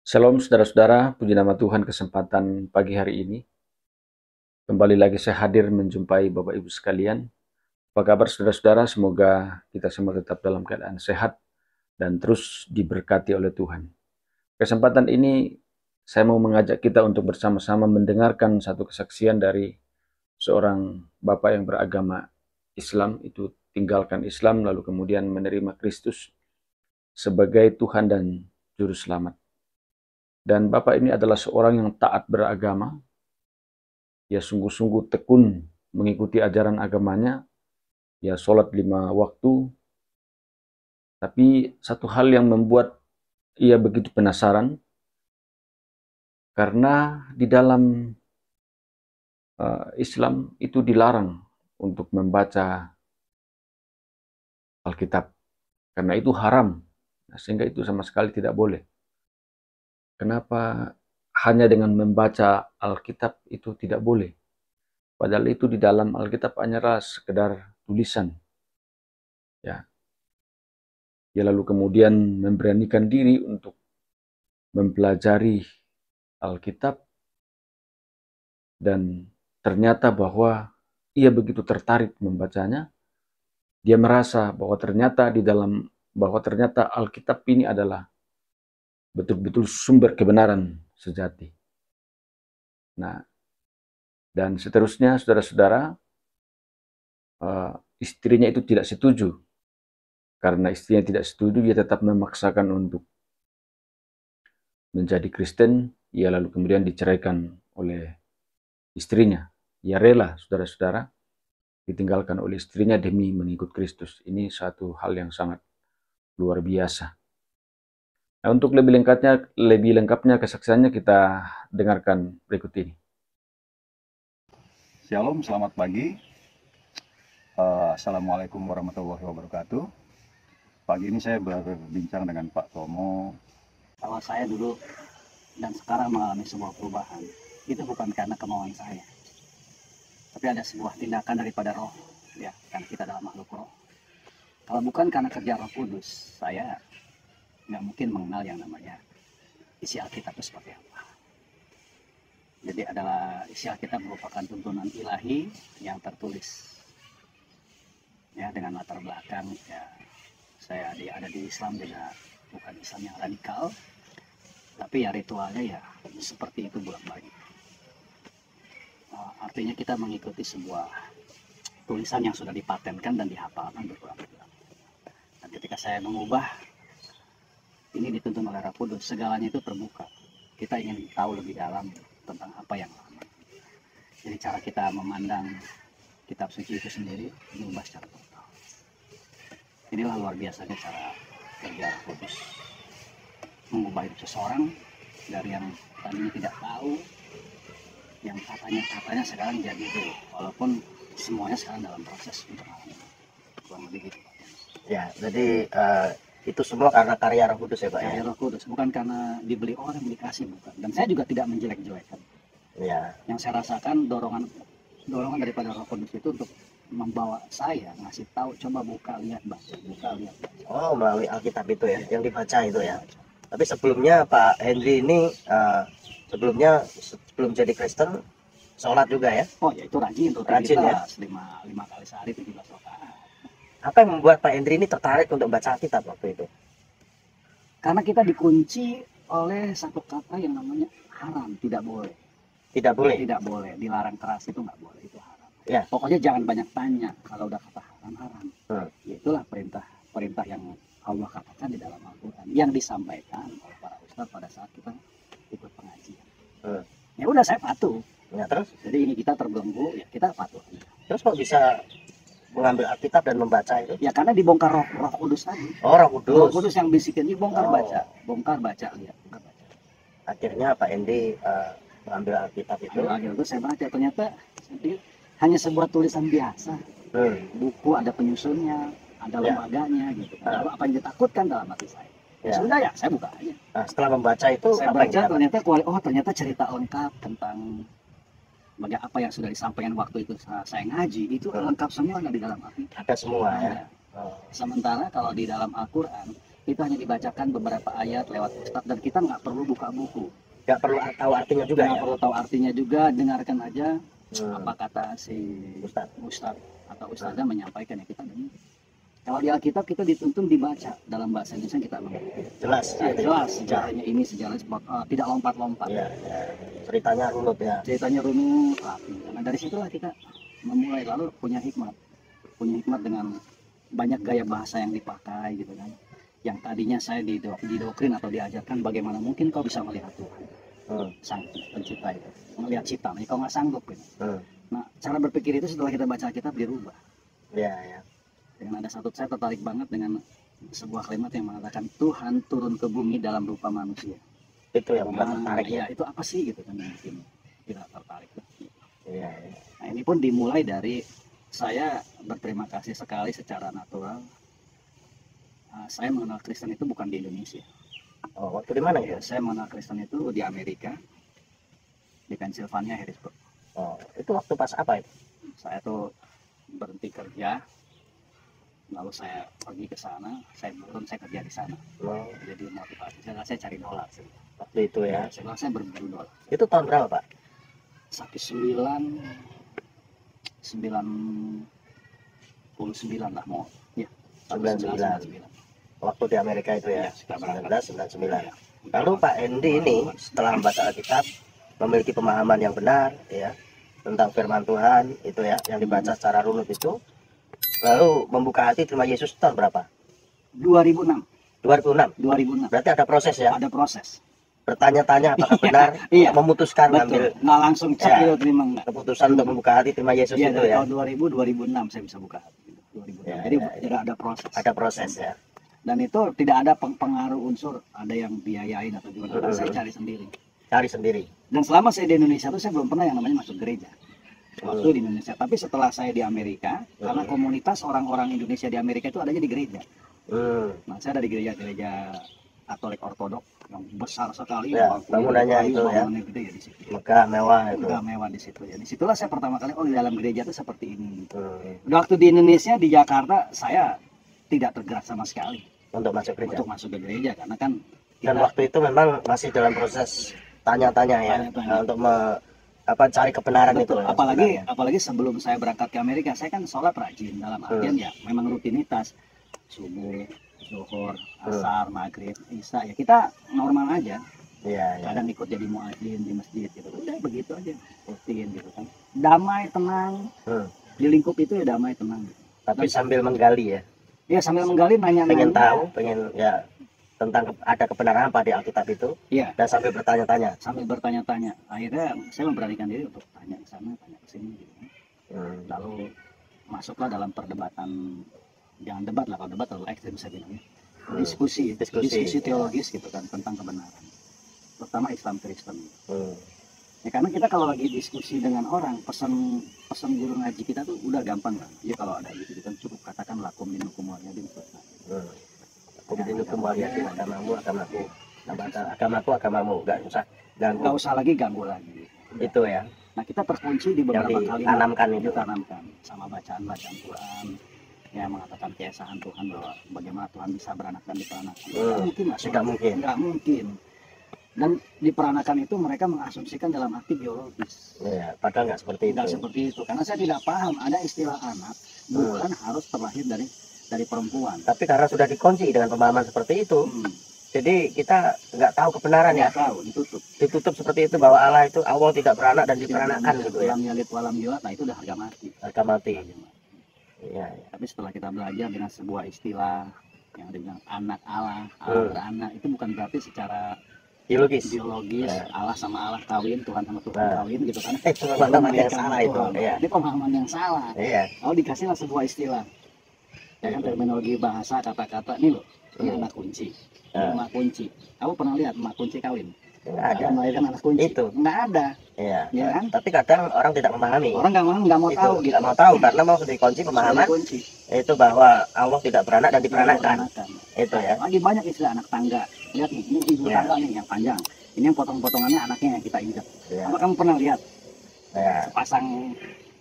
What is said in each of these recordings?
Shalom saudara-saudara, puji nama Tuhan kesempatan pagi hari ini. Kembali lagi saya hadir menjumpai Bapak Ibu sekalian. Apa kabar saudara-saudara? Semoga kita semua tetap dalam keadaan sehat dan terus diberkati oleh Tuhan. Kesempatan ini saya mau mengajak kita untuk bersama-sama mendengarkan satu kesaksian dari seorang Bapak yang beragama Islam, itu tinggalkan Islam lalu kemudian menerima Kristus sebagai Tuhan dan Juru Selamat. Dan Bapak ini adalah seorang yang taat beragama, ya sungguh-sungguh tekun mengikuti ajaran agamanya, ya sholat 5 waktu. Tapi satu hal yang membuat ia begitu penasaran, karena di dalam Islam itu dilarang untuk membaca Alkitab, karena itu haram, sehingga itu sama sekali tidak boleh. Kenapa hanya dengan membaca Alkitab itu tidak boleh? Padahal itu di dalam Alkitab hanyalah sekedar tulisan. Ya, dia lalu kemudian memberanikan diri untuk mempelajari Alkitab, dan ternyata bahwa ia begitu tertarik membacanya. Dia merasa bahwa ternyata Alkitab ini adalah betul-betul sumber kebenaran sejati. Nah, dan seterusnya saudara-saudara, istrinya itu tidak setuju. Karena istrinya tidak setuju, dia tetap memaksakan untuk menjadi Kristen. Ia lalu kemudian diceraikan oleh istrinya. Ia rela, saudara-saudara, ditinggalkan oleh istrinya demi mengikut Kristus. Ini satu hal yang sangat luar biasa. Nah, untuk lebih lengkapnya kesaksiannya kita dengarkan berikut ini. Shalom, selamat pagi. Assalamualaikum warahmatullahi wabarakatuh. Pagi ini saya berbincang dengan Pak Tomo. Kalau saya dulu dan sekarang mengalami sebuah perubahan, itu bukan karena kemauan saya, tapi ada sebuah tindakan daripada roh, ya, karena kita dalam makhluk roh. Kalau bukan karena kerja Roh Kudus, saya nggak mungkin mengenal yang namanya isi Alkitab itu seperti apa. Jadi adalah isi Alkitab merupakan tuntunan ilahi yang tertulis, ya, dengan latar belakang, ya, saya ada di Islam juga bukan Islam yang radikal, tapi ya ritualnya ya seperti itu bolak-balik. Artinya kita mengikuti sebuah tulisan yang sudah dipatenkan dan dihafalkan berulang-ulang. Dan ketika saya mengubah, ini dituntun oleh Roh Kudus, segalanya itu terbuka. Kita ingin tahu lebih dalam tentang apa yang lama. Jadi cara kita memandang kitab suci itu sendiri diubah secara total. Inilah luar biasanya cara kerja Roh Kudus, mengubah hidup seseorang dari yang tadinya tidak tahu, yang katanya sekarang jadi itu, walaupun semuanya sekarang dalam proses untuk kurang lebih gitu. Ya, jadi itu semua karena karya Roh Kudus ya Pak ya? Karya Roh Kudus, bukan karena dibeli orang, dikasih, bukan. Dan saya juga tidak menjelek-jelekan. Ya. Yang saya rasakan dorongan daripada Roh Kudus itu untuk membawa saya, ngasih tahu, coba buka, lihat, baca, buka, lihat, baca. Oh, melalui Alkitab itu ya, yang dibaca itu ya. Tapi sebelumnya Pak Henry ini sebelum jadi Kristen sholat juga ya? Oh ya, itu rajin ya? 5 kali sehari 17 rakaat. Apa yang membuat Pak Henry ini tertarik untuk baca Alkitab waktu itu? Karena kita dikunci oleh satu kata yang namanya haram, tidak boleh. Tidak boleh? Tidak boleh, dilarang keras, itu nggak boleh, itu haram. Ya. Pokoknya jangan banyak tanya, kalau udah kata haram. Itulah perintah yang Allah katakan di dalam Al-Quran, yang disampaikan oleh para ustadz pada saat kita ikut pengajian. Ya udah, saya patuh. Ya, terus? Jadi ini kita terbelenggu, ya kita patuh. Terus kok bisa mengambil Alkitab dan membaca itu? Ya karena dibongkar roh Kudus tadi. Oh, Roh Kudus. Roh Kudus yang bisikin, bongkar baca, bongkar baca, lihat, bongkar baca. Akhirnya Pak Henry mengambil Alkitab itu. Akhirnya itu saya baca, ternyata hanya sebuah tulisan biasa. Buku ada penyusunnya, ada lembaganya gitu. Lalu apa yang ditakutkan dalam hati saya? Ya sudah, ya saya buka aja. Nah, setelah membaca itu saya baca, ternyata cerita lengkap tentang apa yang sudah disampaikan waktu itu saya ngaji, itu lengkap semua di dalam Alkitab. Ada semua ya. Sementara kalau di dalam Al-Quran Itu hanya dibacakan beberapa ayat lewat ustadz dan kita nggak perlu buka buku, Nggak perlu tahu artinya juga nggak ya. perlu tahu artinya juga, dengarkan aja apa Hmm. kata si Ustadz. ustadz atau ustazah menyampaikan, ya kita dengar. Kalau di Alkitab kita dituntun dibaca dalam bahasa Indonesia, kita Jelas. ya, jelas sejarahnya ini, sejarah tidak lompat-lompat. Ya, ya. Ceritanya runut ya. Ceritanya runut rapi. Nah dari situlah kita memulai, lalu punya hikmat dengan banyak gaya bahasa yang dipakai gitu kan. Yang tadinya saya didoktrin atau diajarkan bagaimana mungkin kau bisa melihat Tuhan, sang pencipta itu, melihat ciptaan, kau nggak sanggup gitu. Nah cara berpikir itu setelah kita baca Alkitab dirubah. Ya, ya. Dengan ada satu, saya tertarik banget dengan sebuah kalimat yang mengatakan Tuhan turun ke bumi dalam rupa manusia. Itu yang membuat tertarik ya ya. itu apa sih gitu kan, yang bikin kita tertarik. Iya, iya. Nah ini pun dimulai dari saya berterima kasih sekali secara natural. Saya mengenal Kristen itu bukan di Indonesia. Oh, waktu di mana Ya, ya? saya mengenal Kristen itu di Amerika, di Pennsylvania, Harrisburg. Oh, itu waktu pas apa itu? Saya tuh berhenti kerja, lalu saya pergi ke sana, saya turun, saya kerja di sana. Oh, Jadi motivasi saya cari dolar sih. waktu itu ya. Saya berburu dolar. Itu tahun berapa, Pak? 1999 lah mau. Ya, 99. Waktu di Amerika itu ya. Ya, sekitar berangkat. 1999. Ya. Lalu Pak Endi ini setelah membaca Alkitab memiliki pemahaman yang benar ya tentang firman Tuhan itu ya yang dibaca secara runut itu, lalu membuka hati terima Yesus tahun berapa? 2006. 2006. Berarti ada proses ya, Ada proses. bertanya-tanya apakah benar, Iya. memutuskan Betul. ngambil Nggak langsung cek Ya. gitu terima enggak. keputusan untuk membuka hati terima Yesus Iya, itu dari ya. tahun 2006 saya bisa buka hati. 2006. Ya, Jadi ya, ya. ada proses. Ada proses ya. Dan itu tidak ada pengaruh unsur, ada yang biayain atau gimana. Saya cari sendiri. Cari sendiri. Dan selama saya di Indonesia tuh saya belum pernah yang namanya masuk gereja. Waktu di Indonesia. Tapi setelah saya di Amerika, karena komunitas orang-orang Indonesia di Amerika itu adanya di gereja. Nah, saya ada di gereja Katolik Ortodok yang besar sekali. Ya, bangunannya itu ya. Bangunannya gede ya di situ. Megah, mewah itu. Udah mewah di situ ya. Disitulah saya pertama kali, oh di dalam gereja itu seperti ini. Hmm. Waktu di Indonesia, di Jakarta, saya tidak tergerak sama sekali Untuk masuk gereja. untuk masuk ke gereja karena kan Dan waktu itu memang masih dalam proses tanya-tanya ya, Tanya-tanya. untuk cari kebenaran itu. betul, ya, apalagi sebelum saya berangkat ke Amerika, saya kan sholat rajin dalam artian ya memang rutinitas subuh, zuhur, asar, maghrib, isya, ya kita normal aja. Iya, iya. Kadang ikut jadi muadzin di masjid gitu, udah begitu aja rutin gitu kan, damai tenang. Di lingkup itu ya damai tenang. Tapi sambil menggali ya, Ya sambil menggali, pengen nanya-nanya. tahu, pengen ya tentang ada kebenaran apa di Alkitab itu, Iya, dan sambil bertanya-tanya. sambil bertanya-tanya. Akhirnya saya memberanikan diri untuk tanya ke sana, tanya ke sini gitu. Lalu masuklah dalam perdebatan, jangan debat lah, kalau debat terlalu ekstrim saya bilang ya. Diskusi teologis gitu kan tentang kebenaran, terutama Islam Kristen. Ya karena kita kalau lagi diskusi dengan orang, pesan guru ngaji kita tuh udah gampang lah. Ya kalau ada gitu kan cukup katakan lakum dinukum waliyadin selesai. Kemudian kembali agamaku, agamamu, nggak usah ganggu. Nggak usah lagi ganggu lagi. Itu ya, Nah kita terkunci di yang beberapa kali ditanamkan itu. ditanamkan sama bacaan-bacaan Quran yang mengatakan keesaan Tuhan, bahwa bagaimana Tuhan bisa beranak dan diperanakan. Tidak mungkin. Nggak mungkin. Dan diperanakan itu mereka mengasumsikan dalam arti biologis. Ya, padahal nggak seperti itu. Tidak seperti itu. Karena saya tidak paham ada istilah anak bukan harus terlahir dari perempuan. Tapi karena sudah dikunci dengan pemahaman seperti itu, jadi kita nggak tahu kebenaran ya. Nggak tahu, Ditutup seperti itu, bahwa Allah tidak beranak dan diperanakan gitu ya. Walam yalid walam yulad, nah itu udah harga mati. Harga mati. Iya, iya. Tapi setelah kita belajar dengan sebuah istilah yang dibilang anak Allah, Allah beranak, itu bukan berarti secara Biologis. Ya. Allah sama Allah kawin, Tuhan sama Tuhan kawin gitu kan. Itu pemahaman yang salah itu. Iya. Ini pemahaman yang salah. Iya. Kalau dikasihlah sebuah istilah, ya kan, terminologi bahasa, kata-kata, ini loh, ini anak kunci. Emak kunci. Kamu pernah lihat emak kunci kawin? Nggak ada. Yang melahirkan anak kunci? Itu. Nggak ada. Iya. Ya kan? Tapi kadang orang tidak memahami. Orang nggak mau Itu, tahu gitu. nggak mau tahu karena mau dikunci pemahaman Kunci. itu bahwa Allah tidak beranak dan diperanakan. Itu ya. Lagi banyak istilah anak tangga. Lihat nih, ini ibu tangga nih yang panjang. Ini yang potong-potongannya anaknya yang kita injak. Ya. Apa kamu pernah lihat Ya. pasang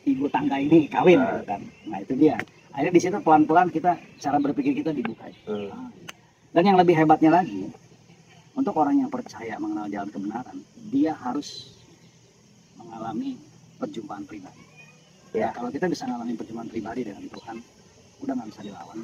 ibu tangga ini kawin gitu kan? Nah itu dia. Akhirnya di situ pelan-pelan kita cara berpikir kita dibuka. Dan yang lebih hebatnya lagi, untuk orang yang percaya mengenal jalan kebenaran, dia harus mengalami perjumpaan pribadi. Ya. Kalau kita bisa mengalami perjumpaan pribadi dengan Tuhan, udah nggak bisa dilawan.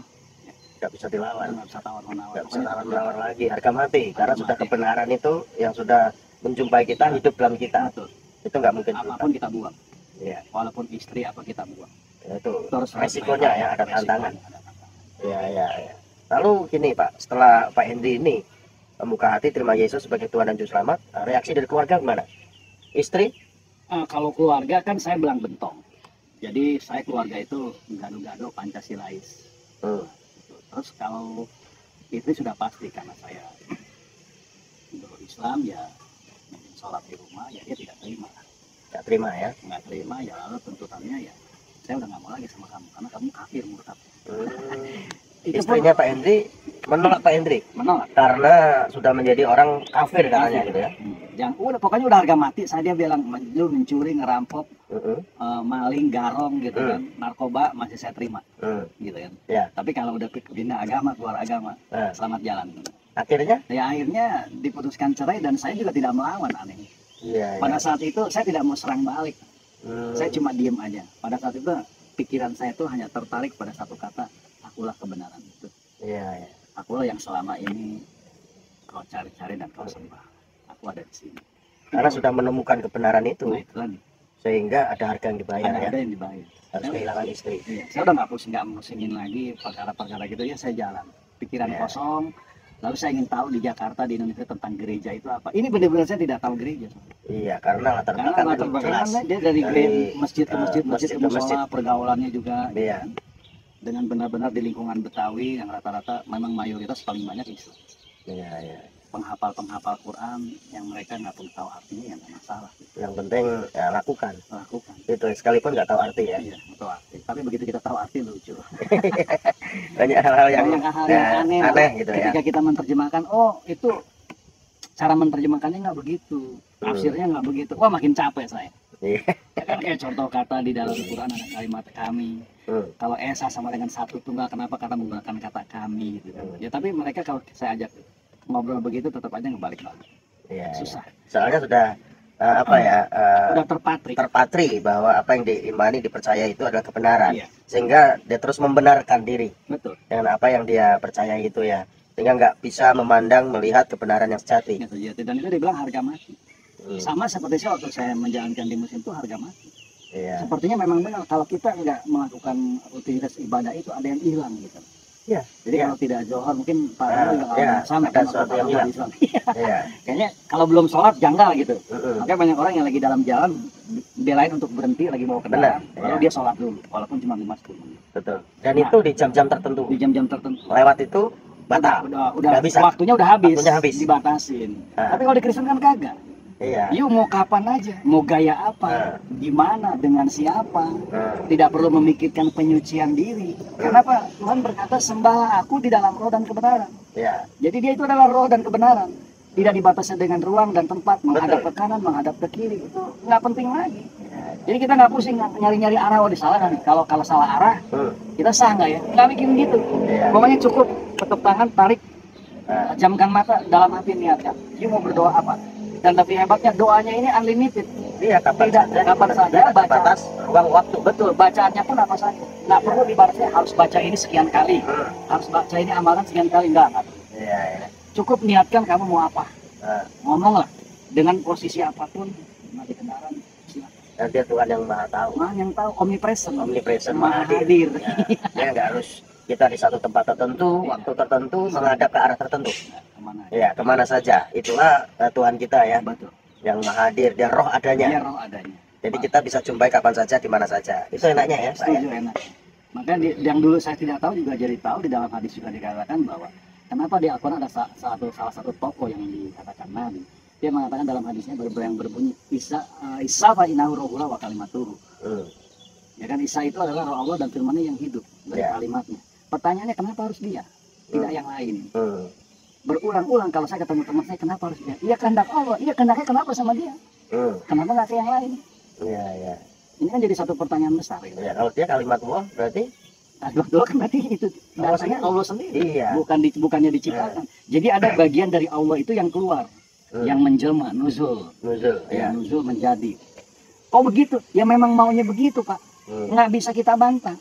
Nggak bisa dilawan, Nggak bisa tawar-menawar. nggak bisa tawar-menawar lagi, harga mati. Karena sudah kebenaran itu yang sudah menjumpai kita, hidup dalam kita. Betul. Itu nggak mungkin Apapun kita buang. Ya. Walaupun istri apa kita buang. Ya, itu Terus resikonya ya, ada tantangan. Ya. Lalu gini Pak, setelah Pak Hendy ini membuka hati terima Yesus sebagai Tuhan dan Juru Selamat, reaksi dari keluarga gimana? Istri? Kalau keluarga kan saya belang bentong. Jadi saya keluarga itu gado-gado Pancasilais. Terus kalau istri sudah pasti karena saya Islam ya, sholat di rumah ya dia tidak terima. Nggak terima ya? Nggak terima ya, lalu tuntutannya ya saya udah nggak mau lagi sama kamu karena kamu kafir murtad. Istrinya Pak Hendy menolak Pak Hendy Menolak karena sudah menjadi orang kafir katanya gitu ya. Yang pokoknya udah harga mati. Saya dia bilang lu mencuri, ngerampok, maling, garong gitu kan, narkoba masih saya terima, gitu kan. Ya. Tapi kalau udah pindah agama, keluar agama, selamat jalan. Akhirnya? Ya akhirnya diputuskan cerai dan saya juga tidak melawan, aneh. Iya. Pada saat itu saya tidak mau serang balik, saya cuma diem aja. Pada saat itu pikiran saya tuh hanya tertarik pada satu kata, akulah kebenaran itu. Iya. Akulah yang selama ini kau cari-cari dan kau sembah. Aku ada di sini. Karena sudah menemukan kebenaran itu, Nah itu tadi. sehingga ada harga yang dibayar ya. Ada yang dibayar. Harus kehilangan istri. Iya, saya udah nggak musingin lagi perkara-perkara gitu ya, saya jalan. Pikiran kosong. Lalu saya ingin tahu di Jakarta, di Indonesia tentang gereja itu apa. Ini benar-benar saya tidak tahu gereja. Iya, karena latar belakangnya dia dari masjid ke masjid ke musola, pergaulannya juga. Iya. Dengan benar-benar di lingkungan Betawi yang rata-rata memang mayoritas paling banyak Islam. Iya. Penghafal Quran yang mereka nggak perlu tahu artinya, yang nggak masalah. Yang penting ya lakukan. Itu sekalipun nggak tahu arti ya. Iya, tahu arti. Tapi begitu kita tahu arti lucu. Banyak hal-hal yang aneh gitu ya. Ketika kita menerjemahkan, oh itu cara menerjemahkannya nggak begitu, tafsirnya nggak begitu. Wah makin capek saya. Ya kan kayak contoh kata di dalam Quran ada kalimat kami. Kalau esa sama dengan satu tunggal, kenapa kata menggunakan kata kami gitu kan. Ya tapi mereka kalau saya ajak ngobrol begitu tetap aja ngebalik lagi. Iya. Susah. Soalnya sudah sudah terpatri bahwa apa yang diimani, dipercaya itu adalah kebenaran. Iya. Sehingga dia terus membenarkan diri. Betul. Dengan apa yang dia percaya itu ya. Sehingga nggak bisa memandang melihat kebenaran yang sejati. Dan itu dibilang harga mati. Sama seperti saya waktu saya menjalankan di musim itu harga mati. Iya. Sepertinya memang benar kalau kita nggak melakukan rutinitas ibadah itu ada yang hilang gitu. Iya. Jadi kalau tidak johor mungkin Pak sama ada sesuatu yang hilang. Iya. Kayaknya kalau belum sholat janggal gitu. Makanya banyak orang yang lagi dalam jalan belain untuk berhenti lagi bawa kendaraan, lalu dia sholat dulu walaupun cuma 5-10 menit. Betul. Dan itu di jam-jam tertentu. Di jam-jam tertentu. Lewat itu batal. Udah bisa. Waktunya udah habis. Dibatasin. Tapi kalau di Kristen kan kagak. Iya. Yuk mau kapan aja, mau gaya apa, gimana, dengan siapa, tidak perlu memikirkan penyucian diri. Kenapa? Tuhan berkata sembahlah aku di dalam roh dan kebenaran. Iya. Jadi dia itu adalah roh dan kebenaran. Tidak dibatasi dengan ruang dan tempat, menghadap ke kanan, menghadap ke kiri, itu nggak penting lagi. Jadi kita nggak pusing nyari-nyari arah, di salah kan? Kalau salah arah, kita sah nggak ya? Nggak bikin gitu. Pokoknya cukup ketuk tangan, tarik, jamkan mata, dalam hati niatkan. Yuk mau berdoa apa? Dan lebih hebatnya doanya ini unlimited. Iya, kapan saja batas ruang waktu. Betul, bacaannya pun apa saja. Nggak perlu dibatasnya harus baca ini sekian kali, harus baca ini amalan sekian kali, enggak. Iya. Cukup niatkan kamu mau apa. Ngomonglah dengan posisi apapun, di kendaraan. Dan dia Tuhan yang maha tahu. Yang tahu, omnipresent, maha hadir. Dia nggak harus kita di satu tempat tertentu, waktu tertentu, menghadap ke arah tertentu. Ya, kemana saja. Itulah Tuhan kita ya. Betul. Yang maha hadir, dia roh adanya. Dia roh adanya. Jadi kita bisa jumpai kapan saja, di mana saja. Itu enaknya ya, Setuju, enak. Makanya yang dulu saya tidak tahu juga jadi tahu, di dalam hadis juga dikatakan bahwa kenapa di Al-Quran ada salah satu tokoh yang dikatakan Nabi. Dia mengatakan dalam hadisnya yang berbunyi Isa fa innahu ruhullah wa kalimatuhu. Ya kan, Isa itu adalah roh Allah dan firman-Nya yang hidup dari kalimatnya. Pertanyaannya kenapa harus dia, tidak yang lain? Berulang-ulang kalau saya ketemu teman saya, kenapa harus dia? Iya kehendak Allah, iya kehendaknya kenapa sama dia? Kenapa nggak ke yang lain? Iya. Ini kan jadi satu pertanyaan besar. Ya, kalau dia kalimat Allah berarti Dua kan berarti itu dasarnya Allah sendiri, Iya. bukannya diciptakan. Jadi ada bagian dari Allah itu yang keluar, yang menjelma, nuzul, Nuzul, ya ya. nuzul menjadi. Oh begitu, ya memang maunya begitu Pak, nggak bisa kita bantah.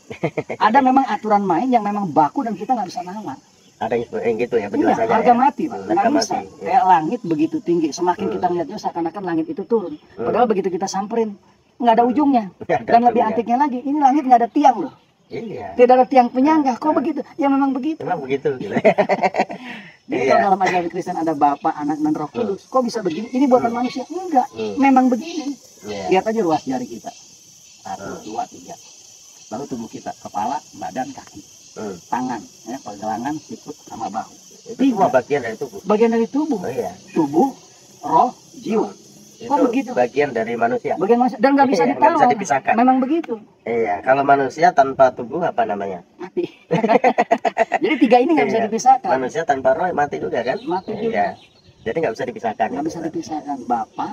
Ada memang aturan main yang memang baku dan kita nggak bisa nolak. Ada yang gitu ya Iya, penjelasannya. harga Ya. mati Pak, nggak Harga bisa. mati, ya. Kayak langit begitu tinggi, semakin kita melihatnya seakan-akan langit itu turun. Padahal begitu kita samperin, nggak ada ujungnya. Nggak ada Dan lebih ujungnya. antiknya lagi, ini langit nggak ada tiang loh. Iya. Tidak ada tiang penyangga, kok begitu? Ya memang begitu. Memang begitu. Gitu. Jadi Iya. kalau dalam agama Kristen ada Bapa, Anak, dan Roh Kudus, kok bisa begini? Ini buatan manusia? Enggak, memang begini. Iya. Lihat aja ruas jari kita. 1, 2, 3. Lalu tubuh kita, kepala, badan, kaki, tangan, ya, pergelangan, sikut, sama bahu. Itu semua bagian dari tubuh. Bagian dari tubuh, Oh iya. tubuh, roh, jiwa. Kok Itu begitu? bagian dari manusia. Bagian manusia dan nggak bisa Iya, nggak bisa ditawar. dipisahkan. Memang begitu, Iya. Kalau manusia tanpa tubuh apa namanya? mati. Jadi tiga ini nggak bisa Iya. dipisahkan. Manusia tanpa roh mati juga kan? Mati juga. Iya. Jadi nggak bisa dipisahkan. Nggak bisa dipisahkan. Bapa,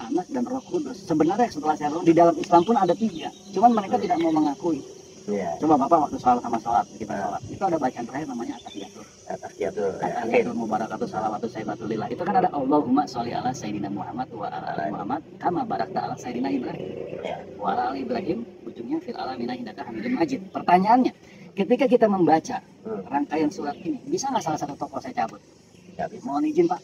Anak, dan Roh Kudus. Sebenarnya setelah saya di dalam Islam pun ada 3. Cuman mereka tidak mau mengakui. Iya. Coba Bapak waktu sholat sama sholat kita sholat, itu ada bacaan terakhir namanya at-tahiyatul. At-tahiyatul. At-tahiyatul mubarakatuh salawatu sayyibatulillah. Itu kan ada Allahumma sholli ala sayyidina Muhammad wa ala ali Muhammad kama barakta ala sayyidina Ibrahim wa ala ali Ibrahim, ujungnya fil alamina innaka Hamidum Majid. Pertanyaannya, ketika kita membaca rangkaian surat ini, bisa nggak salah satu tokoh saya cabut? Nggak bisa. Mohon izin Pak.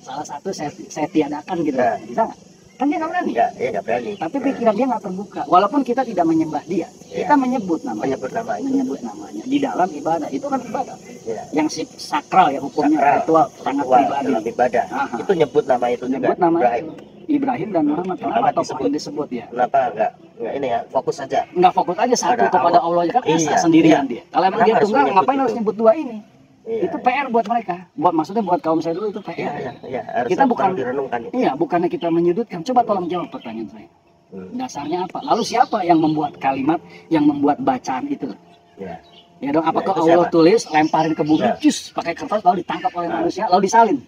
Salah satu saya tiadakan gitu, Nah. bisa nggak? Kan dia nggak berani. Iya, nggak berani. Tapi pikiran dia nggak terbuka. Walaupun kita tidak menyembah dia, kita menyebut namanya. Menyebut nama itu. Menyebut namanya di dalam ibadah, itu kan ibadah Iya. yang sakral ya, hukumnya Sakral. ritual sangat Ritual pribadi. dalam ibadah. Aha. Itu nyebut nama itu Menyebut juga. nama Ibrahim. Ibrahim dan Muhammad. Kenapa Muhammad tokoh disebut. yang disebut ya? Kenapa nggak ini ya? Fokus saja. Nggak fokus aja satu Pada kepada Allah. Allah, kan esa Iya, sendirian iya. dia. Kalau emang Kenapa dia harus tunggal, menyebut ngapain harus itu? nyebut 2 ini? Iya. Itu PR buat mereka. Maksudnya buat kaum saya dulu itu PR. Iya, iya. Harus Kita bukan direnungkan itu. Iya, bukannya kita menyudutkan. Coba tolong jawab pertanyaan saya. Dasarnya apa? Lalu siapa yang membuat kalimat, yang membuat bacaan itu? Iya. Ya dong, apakah itu Allah siapa? tulis, lemparin ke bumi, Ya. cus, pakai kertas, lalu ditangkap oleh manusia, lalu disalin?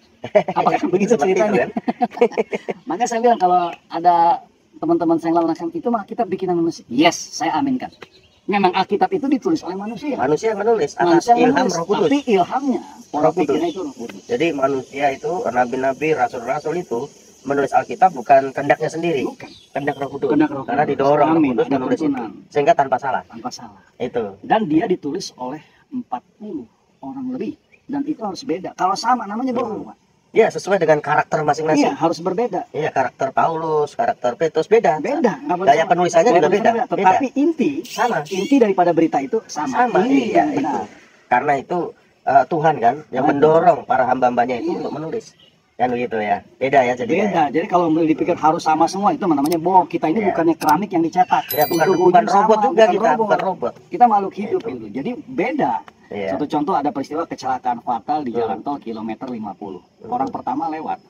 Apakah begitu Seperti ceritanya? itu, Makanya saya bilang kalau ada teman-teman saya yang lawan agama itu mah kita bikinan manusia. Yes, saya aminkan. Memang Alkitab itu ditulis oleh manusia. Manusia yang menulis atas Manusia ilham menulis, Roh Kudus. tapi ilhamnya, pola Roh Kudus. pikirnya itu Roh Kudus. Jadi manusia itu, nabi-nabi, rasul-rasul itu menulis Alkitab bukan kehendaknya sendiri, Bukan. kehendak Roh Kudus. Kehendak Roh Karena Kudus. didorong Roh Amin, Kudus ada menulis itu, tuntunan. sehingga tanpa salah. Tanpa salah. Itu. Dan dia ditulis oleh 40 orang lebih. Dan itu harus beda. Kalau sama namanya bohong, Pak. Ya, sesuai dengan karakter Iya, masing-masing. harus berbeda. Iya, karakter Paulus, karakter Petrus beda. Beda. nggak boleh Gaya sama. penulisannya Gaya juga beda. penulisannya Tetapi inti Sama. daripada berita itu sama. Sama, Ini iya yang itu. benar. Karena itu Tuhan kan yang mendorong para hamba-hambanya itu untuk menulis. Kan begitu ya. Beda ya jadi. Beda. Jadi kalau dipikir harus sama semua itu namanya bohong. Kita ini Iya. bukannya keramik yang dicetak. Ya, bukan Ujung-ujung bukan robot sama, juga bukan kita, robot. bukan robot. Kita makhluk hidup gitu. Jadi beda. Iya. Satu contoh ada peristiwa kecelakaan fatal di jalan tol kilometer 50. Orang pertama lewat.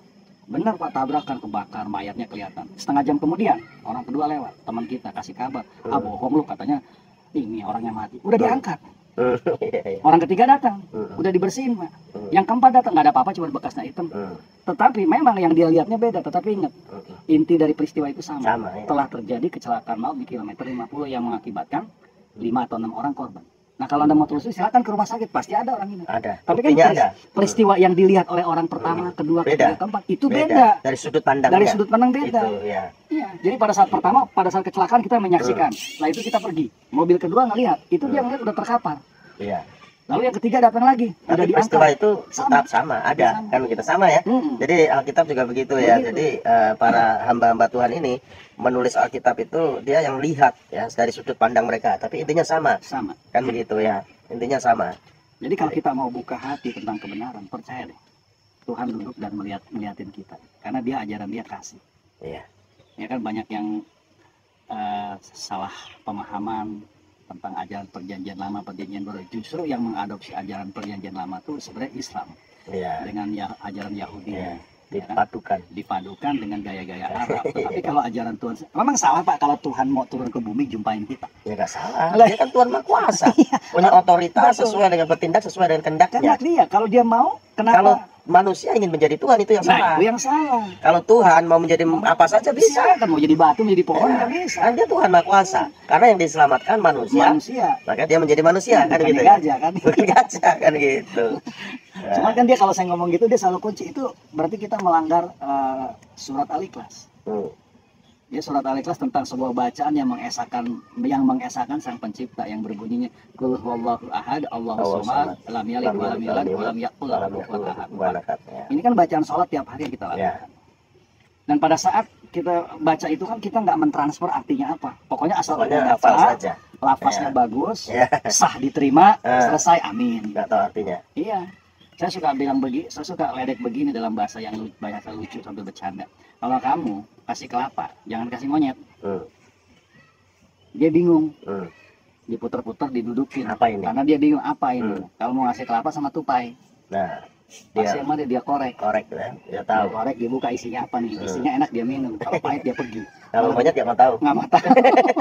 Benar Pak, tabrakan, kebakar, mayatnya kelihatan. Setengah jam kemudian orang kedua lewat. Teman kita kasih kabar, ah bohong lu katanya. Ini orangnya mati. Udah diangkat. Iya, iya. Orang ketiga datang, udah dibersihin Pak. Yang keempat datang nggak ada apa-apa, cuma bekasnya hitam. Tetapi memang yang dia lihatnya beda. Tetapi ingat, inti dari peristiwa itu sama. Sama, ya. Telah terjadi kecelakaan maut di kilometer 50 yang mengakibatkan 5 atau 6 orang korban. Nah kalau Anda mau telusuri silakan ke rumah sakit, pasti ada orang ini. Ada. Tapi kan Buktinya ada. peristiwa yang dilihat oleh orang pertama, kedua, Beda. ketiga, keempat itu beda. Dari sudut pandang. Dari sudut pandang beda. Itu ya. Iya. Jadi pada saat pertama, pada saat kecelakaan kita menyaksikan. Setelah itu kita pergi. Mobil kedua ngelihat, itu dia ngelihat udah terkapar. Iya. Lalu yang ketiga datang lagi, udah Tapi peristiwa diangkat. itu tetap sama, ada. Sama. Kan kita sama ya. Jadi Alkitab juga begitu ya. Begitu. Jadi para hamba-hamba Tuhan ini menulis Alkitab itu dia yang lihat ya dari sudut pandang mereka, tapi intinya sama. Sama. Kan begitu ya. Intinya sama. Jadi kalau kita mau buka hati tentang kebenaran, percaya deh. Tuhan duduk dan melihatin kita. Karena dia ajaran dia kasih. Iya. Ya kan banyak yang salah pemahaman tentang ajaran perjanjian lama, perjanjian baru. Justru yang mengadopsi ajaran perjanjian lama itu sebenarnya Islam. Iya. Dengan ajaran Yahudi. Iya. Ya kan? Dipadukan. Dengan gaya-gaya Arab. Tapi kalau ajaran Tuhan, memang salah Pak kalau Tuhan mau turun ke bumi jumpain kita. Ya nggak salah. Lah. Dia kan Tuhan Maha Kuasa. Iya. Punya otoritas Betul. sesuai dengan bertindak sesuai dengan kehendaknya. Kehendak dia, kalau dia mau, kenapa? Kalau manusia ingin menjadi Tuhan, itu yang Nah, salah. itu yang salah. Kalau Tuhan mau menjadi apa saja bisa. Kan mau jadi batu, menjadi pohon nggak bisa. Kan dia Tuhan Maha Kuasa. Karena yang diselamatkan manusia, Manusia. maka dia menjadi manusia kan Bukan gitu ya. gajah kan. Bukan gajah kan gitu. Cuman kan dia kalau saya ngomong gitu dia selalu kunci itu berarti kita melanggar surat Al-Ikhlas. Hmm. Dia surat Al-Ikhlas tentang sebuah bacaan yang mengesahkan Sang Pencipta yang berbunyinya Qul huwallahu ahad, Allahus samad, lam yalid wa lam yulad wa lam yakul lahu kufuwan ahad. Ini kan bacaan sholat tiap hari yang kita lakukan. Ya. Dan pada saat kita baca itu kan kita nggak mentransfer artinya apa. Pokoknya asal Pokoknya kita hafal baca, saja. lafaznya Ya. bagus, Ya. sah diterima, Ah. selesai, amin. Nggak tahu artinya. Iya. Saya suka bilang begini, saya suka ledek begini dalam bahasa yang bahasa lucu sambil bercanda. Kalau kamu kasih kelapa, jangan kasih monyet. Hmm. Dia bingung, Hmm. diputar-putar, didudukin. Apa ini? Karena dia bingung apa ini. Kalau mau ngasih kelapa sama tupai, Nah, pasti dia sama dia korek. korek ya. Dia Dia tahu. korek, dia buka isinya apa nih. Isinya enak dia minum. Kalau pahit dia pergi. Kalau monyet nggak mau tahu. Nggak mau tahu.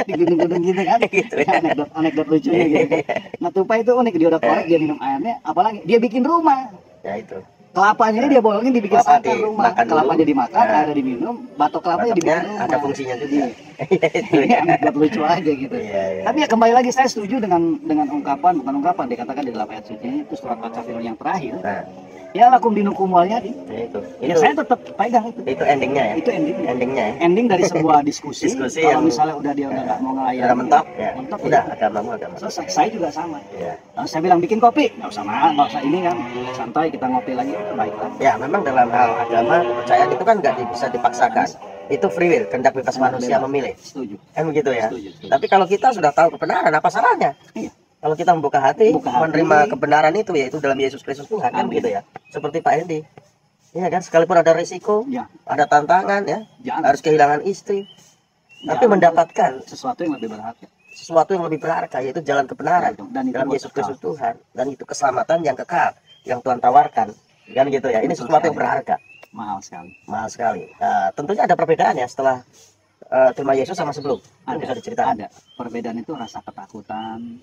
Digudung-gudung gitu kan. Gitu ya. Anekdot lucunya gitu. Nah tupai itu unik, dia udah korek, dia minum airnya. Apalagi dia bikin rumah. Ya itu. Kelapanya ini dia bolongin dibikin Kelapa sangkar rumah. dimakan Kelapanya dulu. dimakan, Nah. airnya diminum, batok kelapanya dibikin Batoknya rumah. ada fungsinya juga. Iya. Itu Ini ya. anekdot lucu aja gitu. Iya, iya. Tapi ya kembali lagi saya setuju dengan ungkapan, bukan ungkapan, dikatakan di dalam ayat suci itu surat Al-Kafirun yang terakhir. Nah, Ya lakum dinukum waliyadi. ya itu. Ya saya tetap pegang itu. Itu endingnya ya. Itu endingnya. Endingnya ya. Ending dari sebuah diskusi. Diskusi Kalau yang- misalnya udah dia udah nggak mau ngelayani, Udah mentok ya. mentok Udah ya. agamamu agama. Selesai. Saya juga sama. Ya. Lalu saya bilang bikin kopi, nggak usah mahal, nggak usah ini kan, santai kita ngopi lagi, baiklah. Ya, memang dalam hal agama kepercayaan itu kan nggak bisa dipaksakan. Itu free will, kehendak bebas manusia memilih. Setuju. Kan begitu ya. Setuju. Tapi kalau kita sudah tahu kebenaran, apa salahnya? Iya. Kalau kita membuka hati, Membuka hati. menerima kebenaran itu, yaitu dalam Yesus Kristus Tuhan, kan Amin. begitu ya. Seperti Pak Hendi. Iya kan, sekalipun ada risiko, Ya, ada tantangan ya, jangan harus kehilangan istri, tapi jangan mendapatkan sesuatu yang lebih berharga. sesuatu yang lebih berharga, yaitu jalan kebenaran Dan itu dalam buat Yesus kekal. Kristus Tuhan, dan itu keselamatan yang kekal yang Tuhan tawarkan, kan gitu ya. Ini Betul sesuatu yang sekali. berharga, Mahal sekali. mahal sekali. Nah, tentunya ada perbedaan ya setelah terima Yesus sama sebelum. Itu bisa diceritakan. Ada. Perbedaan itu rasa ketakutan.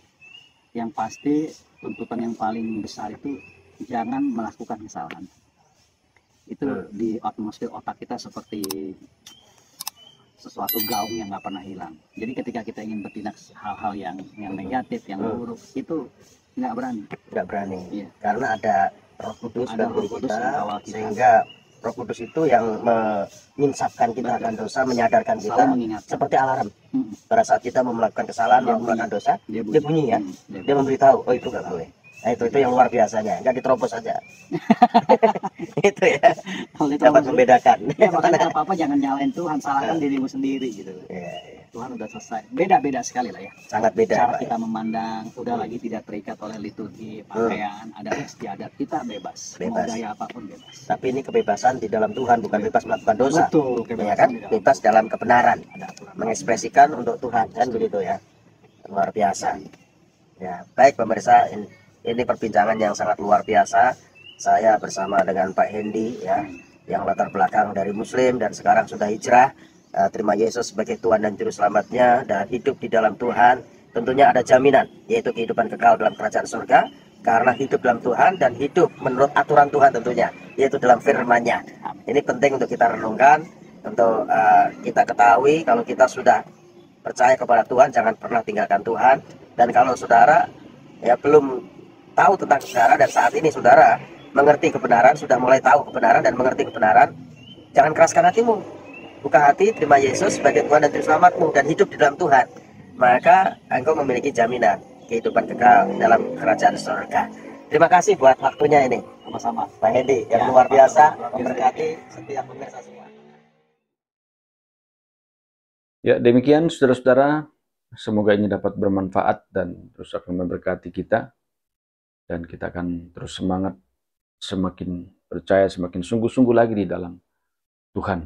Yang pasti tuntutan yang paling besar itu jangan melakukan kesalahan. Itu di atmosfer otak kita seperti sesuatu gaung yang nggak pernah hilang. Jadi ketika kita ingin bertindak hal-hal yang negatif, yang buruk, itu nggak berani. Nggak berani, Iya. karena ada Roh Kudus Ada dalam Roh diri Kudus kita, yang mengawal kita. sehingga Roh Kudus itu yang menyinsapkan kita akan dosa, menyadarkan kita, Selalu mengingatkan. seperti alarm. Mm-mm. Pada saat kita mau melakukan kesalahan, mau melakukan dosa, dia bunyi ya. Dia memberitahu, oh itu nggak boleh. Nah itu yang luar biasanya, nggak diterobos saja. Itu ya, dapat membedakan. Ya, makanya apa-apa jangan nyalain Tuhan, salahkan dirimu sendiri gitu. Ya, ya. Tuhan udah selesai. Beda-beda sekali lah ya. Sangat beda, Cara Pak. kita memandang udah lagi tidak terikat oleh liturgi, pakaian, adat istiadat, kita bebas. Mau Bebas. gaya apapun bebas. Tapi ini kebebasan di dalam Tuhan, bukan bebas melakukan dosa. Betul, Ya kan? di dalam Bebas dalam kebenaran, ada aturan. mengekspresikan untuk Tuhan, kan begitu ya. Luar biasa. Ya, baik pemirsa, ini perbincangan yang sangat luar biasa. Saya bersama dengan Pak Hendi ya, yang latar belakang dari Muslim dan sekarang sudah hijrah. Terima Yesus sebagai Tuhan dan Juru Selamatnya dan hidup di dalam Tuhan. Tentunya ada jaminan, yaitu kehidupan kekal dalam kerajaan surga, karena hidup dalam Tuhan dan hidup menurut aturan Tuhan tentunya, yaitu dalam firman-Nya. Ini penting untuk kita renungkan, untuk kita ketahui kalau kita sudah percaya kepada Tuhan, jangan pernah tinggalkan Tuhan. Dan kalau saudara ya belum tahu tentang kebenaran dan saat ini saudara mengerti kebenaran, sudah mulai tahu kebenaran dan mengerti kebenaran, jangan keraskan hatimu. Buka hati, terima Yesus sebagai Tuhan dan Juru Selamatmu dan hidup di dalam Tuhan. Maka engkau memiliki jaminan kehidupan kekal dalam kerajaan surga. Terima kasih buat waktunya ini, Sama-sama. Pak Hendi, yang Ya, luar biasa, luar biasa. memberkati setiap pemirsa semua. Ya, demikian saudara-saudara. Semoga ini dapat bermanfaat dan terus akan memberkati kita. Dan kita akan terus semangat, semakin percaya, semakin sungguh-sungguh lagi di dalam Tuhan.